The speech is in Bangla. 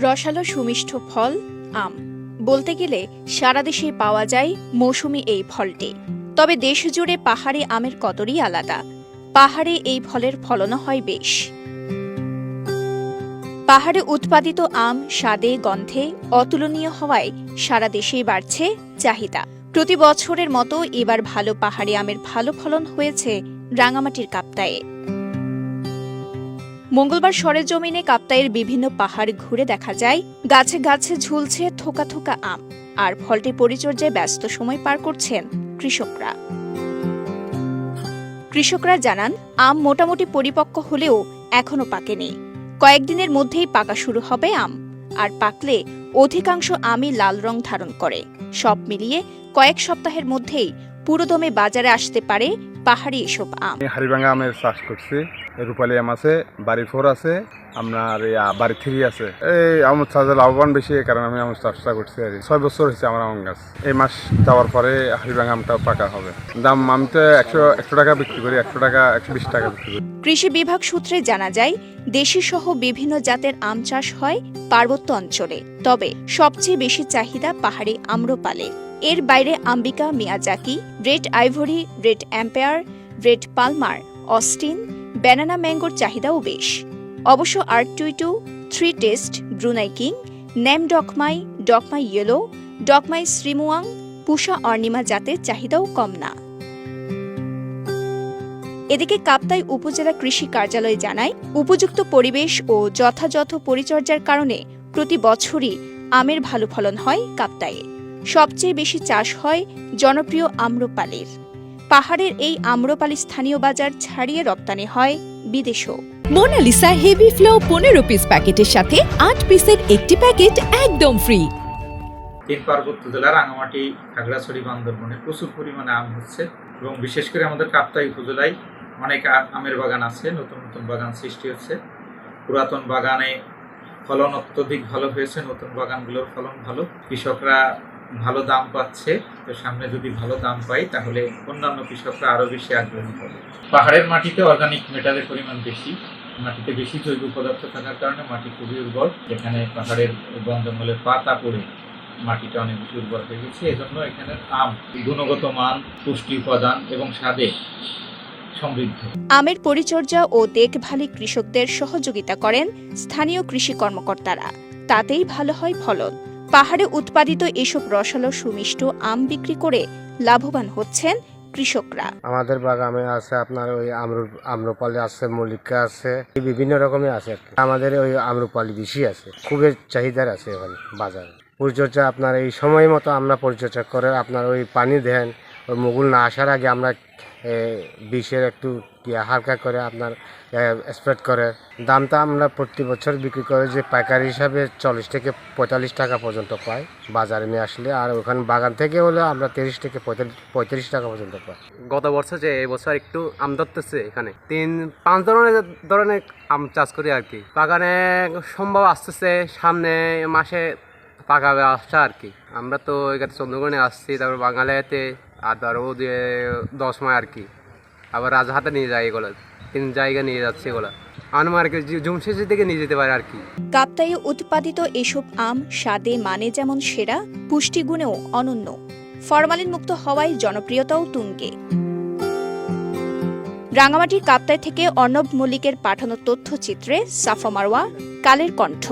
রসালো সুমিষ্ট ফল আম। বলতে গেলে সারা দেশেই পাওয়া যায় মৌসুমী এই ফলটি। তবে দেশ জুড়ে পাহাড়ি আমের কদরই আলাদা। পাহাড়ে এই ফলের ফলনও হয় বেশ। পাহাড়ে উৎপাদিত আম স্বাদে গন্ধে অতুলনীয় হওয়ায় সারা দেশেই বাড়ছে চাহিদা। প্রতি বছরের মতো এবার ভালো পাহাড়ি আমের ভালো ফলন হয়েছে রাঙামাটির কাপ্তায়ে। মঙ্গলবার সরেজমিনে কাপ্তাইয়ের বিভিন্ন পাহাড় ঘুরে দেখা যায় গাছে গাছে ঝুলছে থোকা থোকা আম, আর ফলটি পরিচর্যায় ব্যস্ত সময় পার করছেন কৃষকরা। কৃষকরা জানান, আম মোটামুটি পরিপক্ক হলেও এখনো পাকেনি। কয়েকদিনের মধ্যেই পাকা শুরু হবে আম, আর পাকলে অধিকাংশ আমই লাল রং ধারণ করে। সব মিলিয়ে কয়েক সপ্তাহের মধ্যেই পুরোদমে বাজারে আসতে পারে পাহাড়ি এসব আম। হাড়িভাঙা আমের চাষ করছি, রূপালী আম আছে, বাড়ি 4 আছে, আপনার বাড়ি 3 আছে। এই আমের চাষে লাভবান বেশি, কারণ আমি আমের চাষটা করছি আর 6 বছর হয়েছে আমার আম গাছ। এই মাস যাওয়ার পরে হাড়িভাঙা আমটা পাকা হবে। দাম আমি তো 100 টাকা বিক্রি করি, 100 টাকা 120 টাকা বিক্রি করি। কৃষি বিভাগ সূত্রে জানা যায়, দেশি সহ বিভিন্ন জাতের আম চাষ হয় পার্বত্য অঞ্চলে। তবে সবচেয়ে বেশি চাহিদা পাহাড়ি আম্রপালে। এর বাইরে Ambika, Miyazaki, red ivory, red empire, red Palmer, Austin, banana ম্যাঙ্গোর চাহিদাও বেশ। অবশ্য R22, 3 test, Brunei King, Nam Dok Mai, Dok Mai yellow, Dok Mai শ্রীমুয়াং, পুষা অর্নিমা জাতের চাহিদাও কম না। এদিকে কাপ্তাই উপজেলা কৃষি কার্যালয় জানায়, উপযুক্ত পরিবেশ ও যথাযথ পরিচর্যার কারণে প্রতি বছরই আমের ভালো ফলন হয় কাপ্তাইয়ে। সবচেয়ে বেশি চাষ হয় জনপ্রিয় আম্রপালির। পাহাড়ের এই আম্রপালি স্থানীয় বাজার ছাড়িয়ে রপ্তানি হয় বিদেশেও। মোনালিসা হেভি ফ্লো 15 পিস প্যাকেটের সাথে 8 পিসের একটি প্যাকেট একদম ফ্রি। তিন পার্বত্য জেলা রাঙামাটি, খাগড়াছড়ি, বান্দরবনে প্রচুর পরিমাণে আম হচ্ছে, এবং বিশেষ করে আমাদের কাপ্তাই উপজেলায় অনেক আমের বাগান আছে, নতুন নতুন বাগান সৃষ্টি হচ্ছে। পুরাতন বাগানে ফলন অত্যধিক ভালো হয়েছে, নতুন বাগানগুলোর ফলন ভালো, কৃষকরা ভালো দাম পাচ্ছে। তো সামনে যদি ভালো দাম পাই তাহলে অন্যান্য কৃষকরা আরও বেশি আগ্রহী হবে। পাহাড়ের মাটিতে অর্গানিক ম্যাটারের পরিমাণ বেশি, মাটিতে বেশি জৈব পদার্থ থাকার কারণে মাটি খুবই উর্বর। এখানে পাহাড়ের বন জঙ্গলের পাতা পড়ে মাটিটা অনেক বেশি উর্বর হয়ে গেছে। এজন্য এখানের আম গুণগত মান, পুষ্টি উপাদান এবং স্বাদে সমৃদ্ধ। আমের পরিচর্যা ও দেখভালে কৃষকদের সহযোগিতা করেন স্থানীয় কৃষি কর্মকর্তারা। তাতেই ভালো হয় ফলন। পাহাড়ে উৎপাদিত এসব রসালো সুমিষ্ট আম বিক্রি করে লাভবান হচ্ছেন কৃষকরা। আমাদের বাগানে আছে আপনার ওই আম্রপালি আছে, মল্লিকা আছে, বিভিন্ন রকমের আছে। আমাদের ওই আম্রপালি বেশি আছে, খুবই চাহিদার আছে ওখানে বাজারে। পরিচর্যা আপনার এই সময় মতো আমরা পরিচর্যা করে আপনার ওই পানি দেন, ওই মুগুল না আসার আগে আমরা বিষের একটু হালকা করে আপনার স্প্রে করে। দামটা আমরা প্রতি বছর বিক্রি করে যে পাইকারি হিসাবে 40 থেকে 45 টাকা পর্যন্ত পাই বাজারে নিয়ে আসলে। আর ওখানে বাগান থেকে হলে আমরা 30 থেকে 35 টাকা পর্যন্ত পাই। গত বছর যে এই বছর একটু আম ধরতেছে, এখানে 3-5 ধরনের আম চাষ করি আর কি। বাগানে সম্ভব আসতেছে সামনে মাসে পাকাবে আসছে আর কি। আমরা তো এখানে চন্দ্রগণে আসছি, তারপর বাঙালিতে আর ধরো 10 মাস আর কি। আবার রাজহাটে নিয়ে যায়, এগুলো 3 জায়গায় নিয়ে যাচ্ছে। এগুলো আনমার্কেট জুমশেষের দিকে নিয়ে যেতে পারে আর কি। কাপ্তাইয়ে উৎপাদিত এসব আম স্বাদে মানে যেমন সেরা, পুষ্টিগুণেও অনন্য। ফরমালিন মুক্ত হওয়ায় জনপ্রিয়তাও তুঙ্গে। রাঙামাটির কাপ্তাই থেকে অর্ণব মল্লিকের পাঠানো তথ্যচিত্রে সাফা মারওয়া, কালের কণ্ঠ।